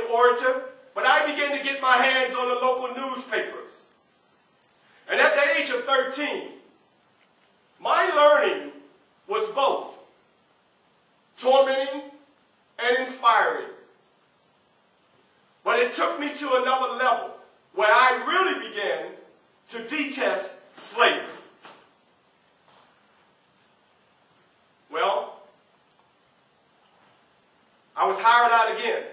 orator, but I began to get my hands on the local newspapers. And at the age of 13, my learning was both tormenting and inspiring. But it took me to another level where I really began to detest slavery. Well, I was hired out again.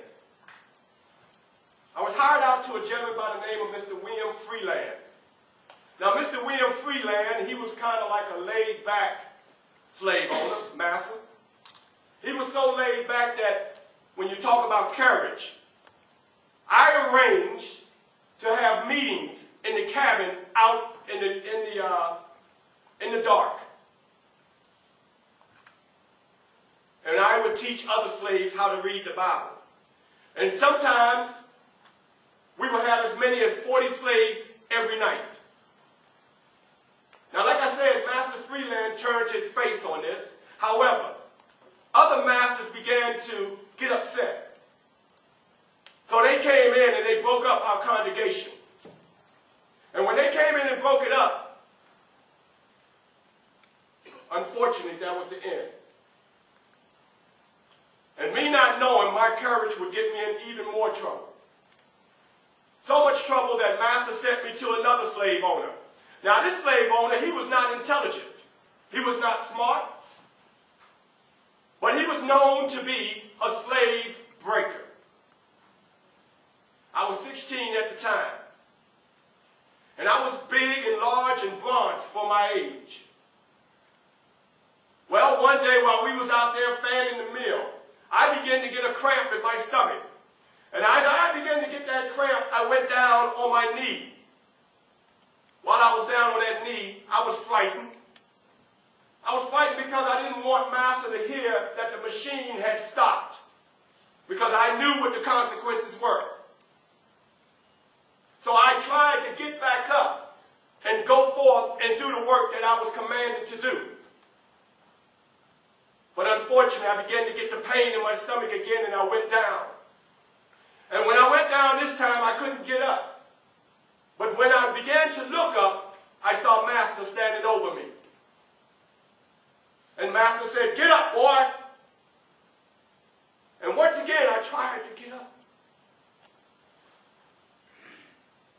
I was hired out to a gentleman by the name of Mr. William Freeland. Now, Mr. William Freeland, he was kind of like a laid-back slave owner, master. He was so laid back that when you talk about courage, I arranged to have meetings in the cabin out in the dark. And I would teach other slaves how to read the Bible. And sometimes we would have as many as 40 slaves every night. Now, like I said, Master Freeland turned his face on this. However, other masters began to get upset. So they came in and they broke up our congregation. And when they came in and broke it up, unfortunately, that was the end. And me not knowing, my courage would get me in even more trouble. So much trouble that Master sent me to another slave owner. Now, this slave owner, he was not intelligent. He was not smart. But he was known to be a slave breaker. I was 16 at the time. And I was big and large and bronzed for my age. Well, one day while we was out there fanning the mill, I began to get a cramp in my stomach. And as I began to get that cramp, I went down on my knee. While I was down on that knee, I was frightened. I was frightened because I didn't want Master to hear that the machine had stopped, because I knew what the consequences were. So I tried to get back up and go forth and do the work that I was commanded to do. But unfortunately, I began to get the pain in my stomach again, and I went down. And when I went down this time, I couldn't get up. But when I began to look up, I saw Master standing over me. And Master said, "Get up, boy." And once again, I tried to get up.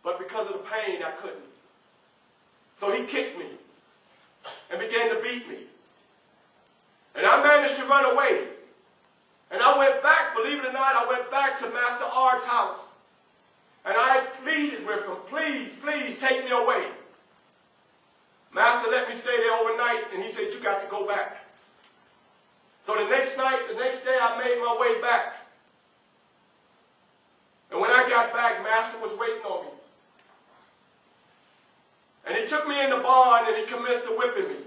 But because of the pain, I couldn't. So he kicked me and began to beat me. And I managed to run away. And I went back, believe it or not, I went back to Master Ard's house. And I pleaded with him, "Please, please take me away." Master let me stay there overnight, and he said, "You got to go back." So the next day, I made my way back. And when I got back, Master was waiting on me. And he took me in the barn, and he commenced to whipping me.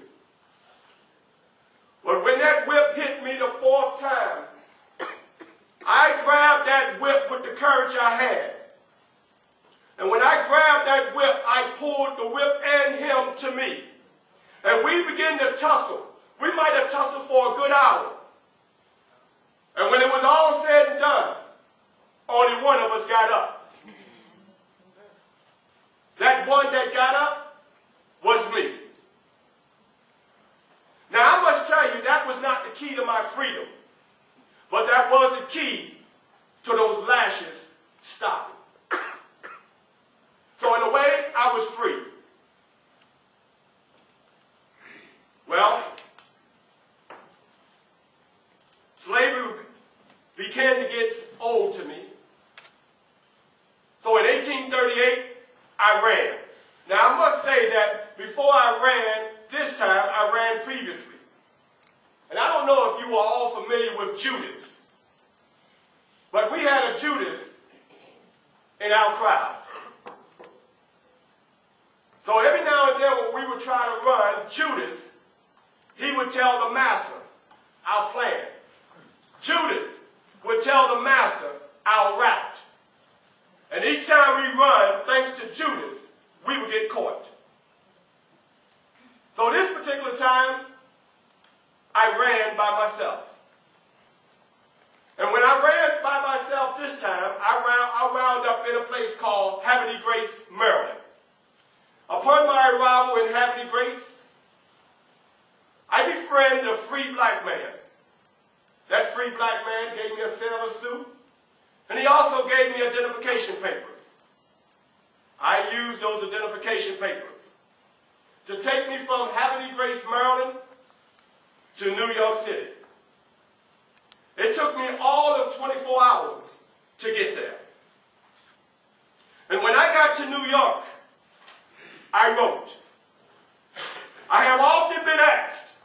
But when that whip hit me the fourth time, I grabbed that whip with the courage I had. And when I grabbed that whip, I pulled the whip and him to me. And we began to tussle. We might have tussled for a good hour. And when it was all said and done, only one of us got up. That one that got up was me. Now, I must tell you, that was not the key to my freedom. But that was the key to those lashes stopping. So in a way, I was free. Well, slavery began to get old to me. So in 1838, I ran. Now, I must say that before I ran this time, I ran previously. And I don't know if you are all familiar with Judas, but we had a Judas in our crowd. So every now and then when we would try to run, Judas, he would tell the Master our plans. Judas would tell the Master our route. And each time we run, thanks to Judas, we would get caught. So this particular time, I ran by myself. And when I ran by myself this time, time, I wound up in a place called Havre de Grace, Maryland. Upon my arrival in Havre de Grace, I befriended a free black man. That free black man gave me a sailor suit, and he also gave me identification papers. I used those identification papers to take me from Havre de Grace, Maryland, to New York City. It took me all of 24 hours to get there. And when I got to New York, I wrote. I have often been asked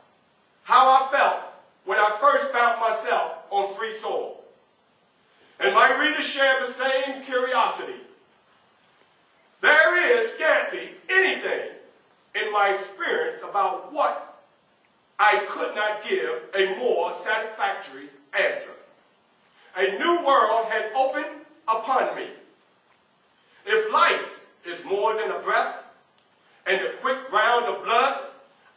how I felt when I first found myself on free soil. And my readers share the same curiosity. There is scantly anything in my experience about what I could not give a more satisfactory answer. A new world had opened upon me. If life is more than a breath and a quick round of blood,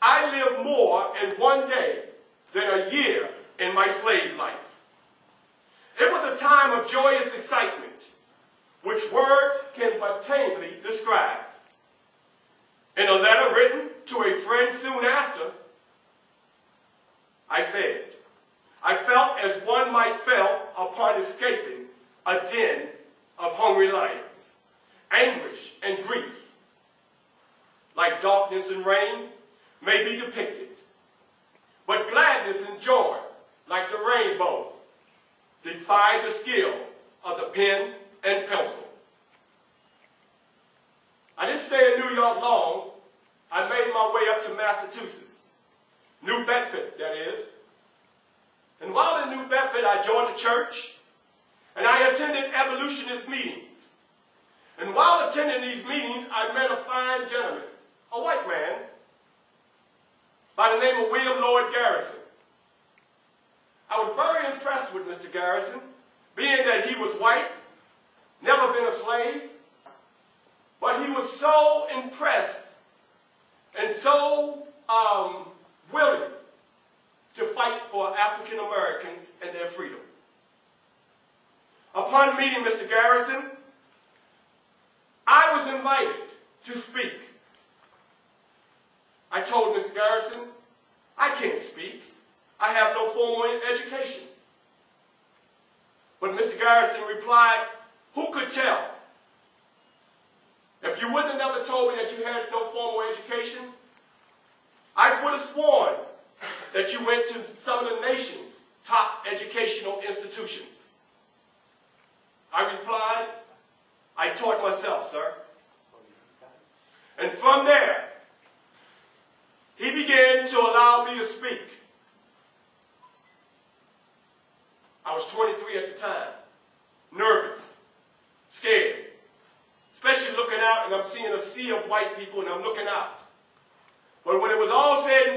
I live more in one day than a year in my slave life. It was a time of joyous excitement, which words can but tamely describe. In a letter written to a friend soon after, I said, I felt as one might feel upon escaping a den of hungry lions, anguish and grief, like darkness and rain, may be depicted, but gladness and joy, like the rainbow, defy the skill of the pen and pencil. I didn't stay in New York long. I made my way up to Massachusetts, New Bedford, that is. And while in New Bedford, I joined the church, and I attended abolitionist meetings. And while attending these meetings, I met a fine gentleman, a white man, by the name of William Lloyd Garrison. I was very impressed with Mr. Garrison, being that he was white, never been a slave, but he was so impressed and so willing to fight for African Americans and their freedom. Upon meeting Mr. Garrison, I was invited to speak. I told Mr. Garrison, I can't speak. I have no formal education. But Mr. Garrison replied, who could tell? If you wouldn't have never told me that you had no formal education, I would have sworn that you went to some of the nation's top educational institutions. I replied, I taught myself, sir. And from there, he began to allow me to speak. I was 23 at the time, nervous, scared, especially looking out and I'm seeing a sea of white people and I'm looking out. But when it was all said